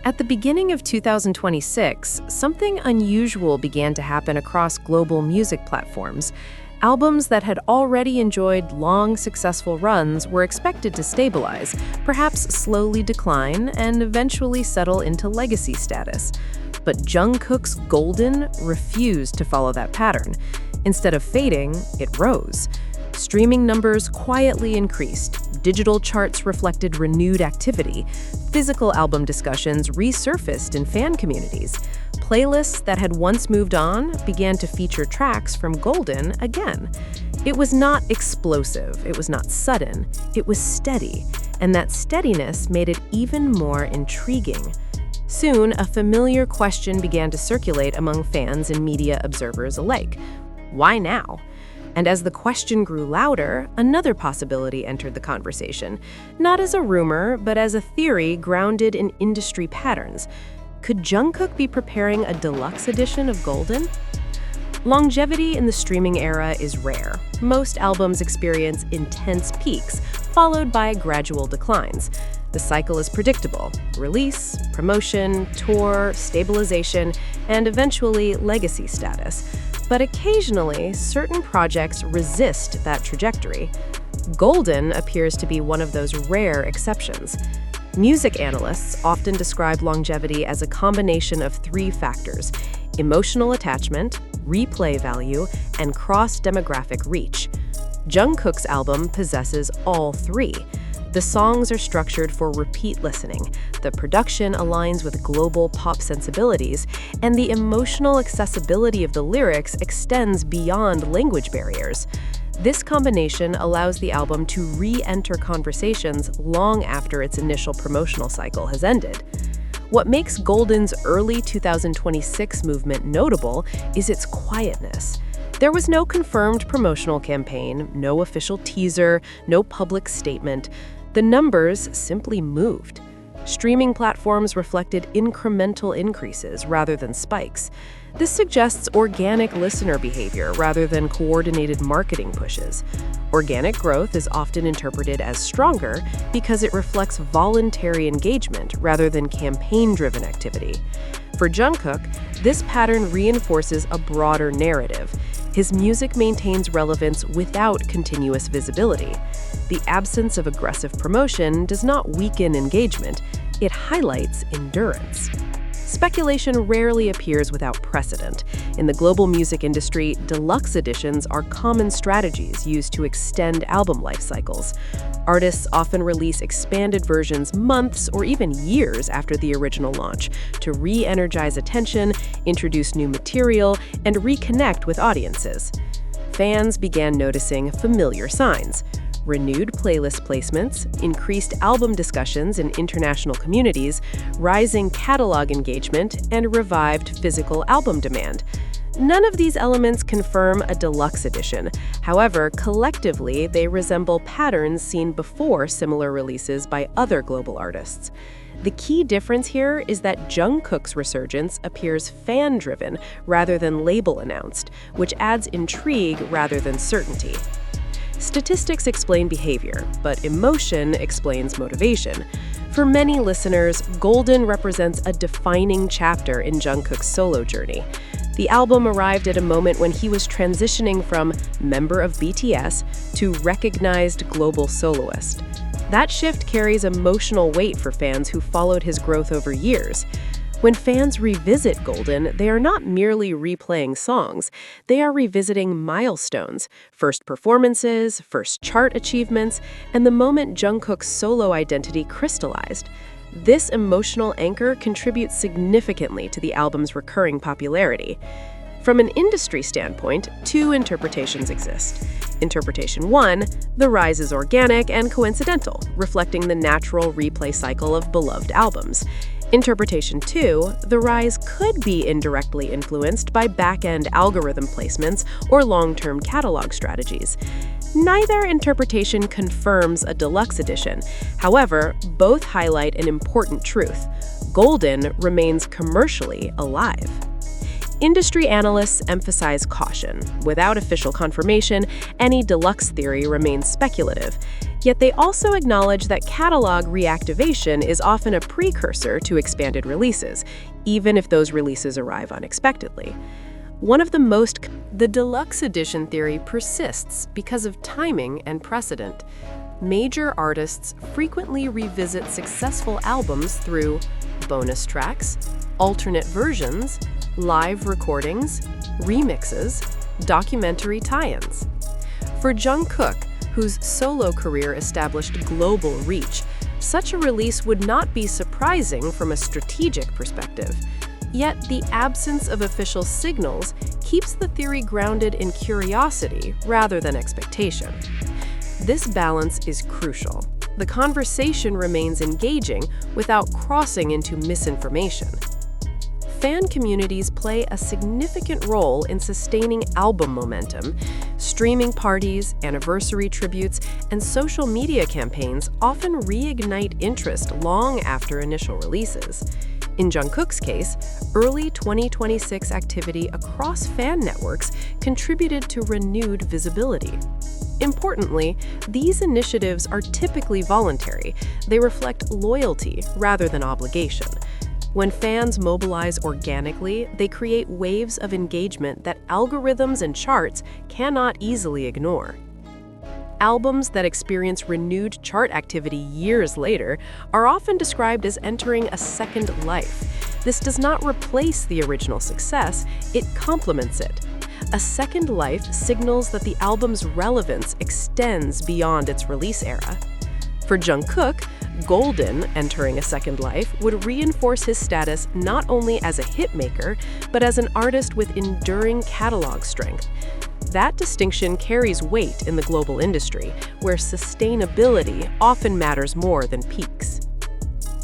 At the beginning of 2026, something unusual began to happen across global music platforms. Albums that had already enjoyed long, successful runs were expected to stabilize, perhaps slowly decline, and eventually settle into legacy status. But Jungkook's Golden refused to follow that pattern. Instead of fading, it rose. Streaming numbers quietly increased, digital charts reflected renewed activity, physical album discussions resurfaced in fan communities. Playlists that had once moved on began to feature tracks from Golden again. It was not explosive, it was not sudden, it was steady, and that steadiness made it even more intriguing. Soon, a familiar question began to circulate among fans and media observers alike. Why now? And as the question grew louder, another possibility entered the conversation, not as a rumor, but as a theory grounded in industry patterns. Could Jungkook be preparing a deluxe edition of Golden? Longevity in the streaming era is rare. Most albums experience intense peaks, followed by gradual declines. The cycle is predictable: release, promotion, tour, stabilization, and eventually legacy status. But occasionally, certain projects resist that trajectory. Golden appears to be one of those rare exceptions. Music analysts often describe longevity as a combination of three factors: emotional attachment, replay value, and cross-demographic reach. Jungkook's album possesses all three. The songs are structured for repeat listening, the production aligns with global pop sensibilities, and the emotional accessibility of the lyrics extends beyond language barriers. This combination allows the album to re-enter conversations long after its initial promotional cycle has ended. What makes Golden's early 2026 movement notable is its quietness. There was no confirmed promotional campaign, no official teaser, no public statement. The numbers simply moved. Streaming platforms reflected incremental increases rather than spikes. This suggests organic listener behavior rather than coordinated marketing pushes. Organic growth is often interpreted as stronger because it reflects voluntary engagement rather than campaign-driven activity. For Jungkook, this pattern reinforces a broader narrative. His music maintains relevance without continuous visibility. The absence of aggressive promotion does not weaken engagement, it highlights endurance. Speculation rarely appears without precedent. In the global music industry, deluxe editions are common strategies used to extend album life cycles. Artists often release expanded versions months or even years after the original launch to re-energize attention, introduce new material, and reconnect with audiences. Fans began noticing familiar signs: renewed playlist placements, increased album discussions in international communities, rising catalog engagement, and revived physical album demand. None of these elements confirm a deluxe edition. However, collectively, they resemble patterns seen before similar releases by other global artists. The key difference here is that Jungkook's resurgence appears fan-driven rather than label-announced, which adds intrigue rather than certainty. Statistics explain behavior, but emotion explains motivation. For many listeners, Golden represents a defining chapter in Jungkook's solo journey. The album arrived at a moment when he was transitioning from member of BTS to recognized global soloist. That shift carries emotional weight for fans who followed his growth over years. When fans revisit Golden, they are not merely replaying songs. They are revisiting milestones, first performances, first chart achievements, and the moment Jungkook's solo identity crystallized. This emotional anchor contributes significantly to the album's recurring popularity. From an industry standpoint, two interpretations exist. Interpretation 1, the rise is organic and coincidental, reflecting the natural replay cycle of beloved albums. Interpretation 2, the rise could be indirectly influenced by back-end algorithm placements or long-term catalog strategies. Neither interpretation confirms a deluxe edition. However, both highlight an important truth: Golden remains commercially alive. Industry analysts emphasize caution. Without official confirmation, any deluxe theory remains speculative. Yet they also acknowledge that catalog reactivation is often a precursor to expanded releases, even if those releases arrive unexpectedly. The deluxe edition theory persists because of timing and precedent. Major artists frequently revisit successful albums through bonus tracks, alternate versions, live recordings, remixes, documentary tie-ins. For Jungkook, whose solo career established global reach, such a release would not be surprising from a strategic perspective. Yet the absence of official signals keeps the theory grounded in curiosity rather than expectation. This balance is crucial. The conversation remains engaging without crossing into misinformation. Fan communities play a significant role in sustaining album momentum. Streaming parties, anniversary tributes, and social media campaigns often reignite interest long after initial releases. In Jungkook's case, early 2026 activity across fan networks contributed to renewed visibility. Importantly, these initiatives are typically voluntary. They reflect loyalty rather than obligation. When fans mobilize organically, they create waves of engagement that algorithms and charts cannot easily ignore. Albums that experience renewed chart activity years later are often described as entering a second life. This does not replace the original success, it complements it. A second life signals that the album's relevance extends beyond its release era. For Jungkook, Golden entering a second life would reinforce his status not only as a hitmaker, but as an artist with enduring catalog strength. That distinction carries weight in the global industry, where sustainability often matters more than peaks.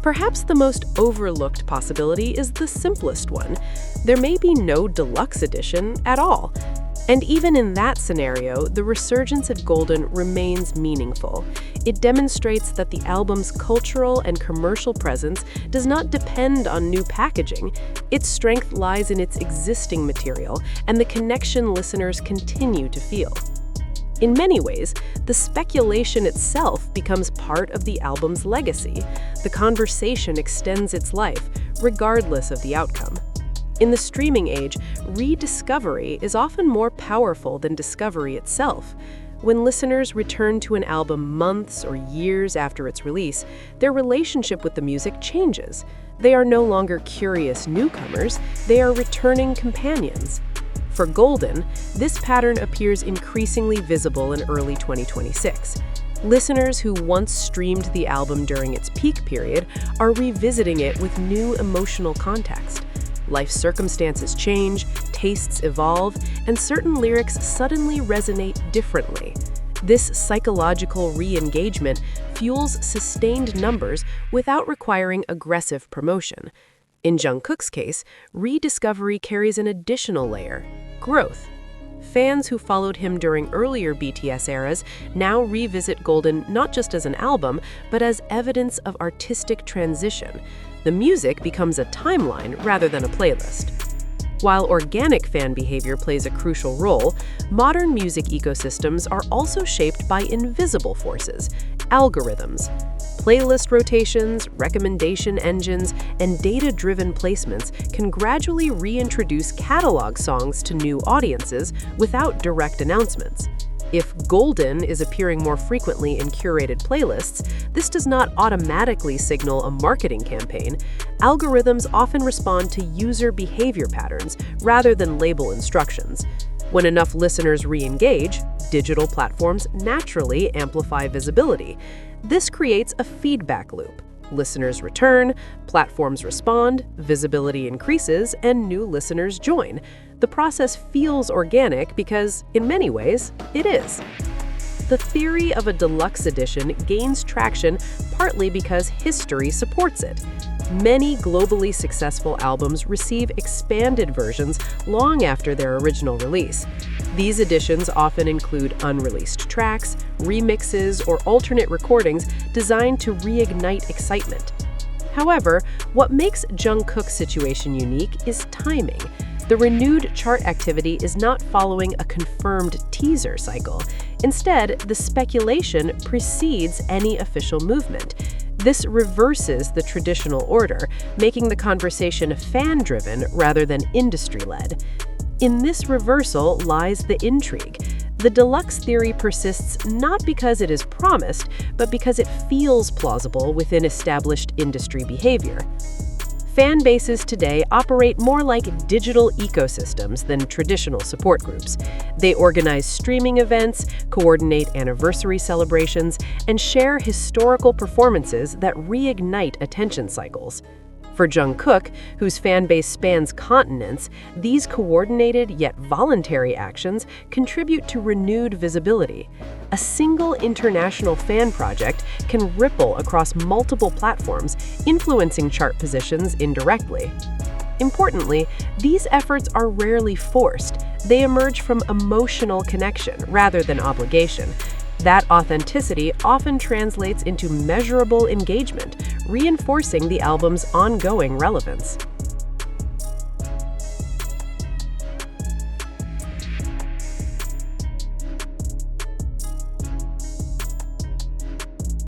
Perhaps the most overlooked possibility is the simplest one. There may be no deluxe edition at all. And even in that scenario, the resurgence at Golden remains meaningful. It demonstrates that the album's cultural and commercial presence does not depend on new packaging. Its strength lies in its existing material and the connection listeners continue to feel. In many ways, the speculation itself becomes part of the album's legacy. The conversation extends its life, regardless of the outcome. In the streaming age, rediscovery is often more powerful than discovery itself. When listeners return to an album months or years after its release, their relationship with the music changes. They are no longer curious newcomers, they are returning companions. For Golden, this pattern appears increasingly visible in early 2026. Listeners who once streamed the album during its peak period are revisiting it with new emotional context. Life circumstances change, tastes evolve, and certain lyrics suddenly resonate differently. This psychological re-engagement fuels sustained numbers without requiring aggressive promotion. In Jungkook's case, rediscovery carries an additional layer: growth. Fans who followed him during earlier BTS eras now revisit Golden not just as an album, but as evidence of artistic transition. The music becomes a timeline rather than a playlist. While organic fan behavior plays a crucial role, modern music ecosystems are also shaped by invisible forces, algorithms. Playlist rotations, recommendation engines, and data-driven placements can gradually reintroduce catalog songs to new audiences without direct announcements. If Golden is appearing more frequently in curated playlists, this does not automatically signal a marketing campaign. Algorithms often respond to user behavior patterns rather than label instructions. When enough listeners re-engage, digital platforms naturally amplify visibility. This creates a feedback loop. Listeners return, platforms respond, visibility increases, and new listeners join. The process feels organic because, in many ways, it is. The theory of a deluxe edition gains traction partly because history supports it. Many globally successful albums receive expanded versions long after their original release. These editions often include unreleased tracks, remixes, or alternate recordings designed to reignite excitement. However, what makes Jungkook's situation unique is timing. The renewed chart activity is not following a confirmed teaser cycle. Instead, the speculation precedes any official movement. This reverses the traditional order, making the conversation fan-driven rather than industry-led. In this reversal lies the intrigue. The deluxe theory persists not because it is promised, but because it feels plausible within established industry behavior. Fan bases today operate more like digital ecosystems than traditional support groups. They organize streaming events, coordinate anniversary celebrations, and share historical performances that reignite attention cycles. For Jungkook, whose fan base spans continents, these coordinated yet voluntary actions contribute to renewed visibility. A single international fan project can ripple across multiple platforms, influencing chart positions indirectly. Importantly, these efforts are rarely forced. They emerge from emotional connection rather than obligation. That authenticity often translates into measurable engagement, reinforcing the album's ongoing relevance.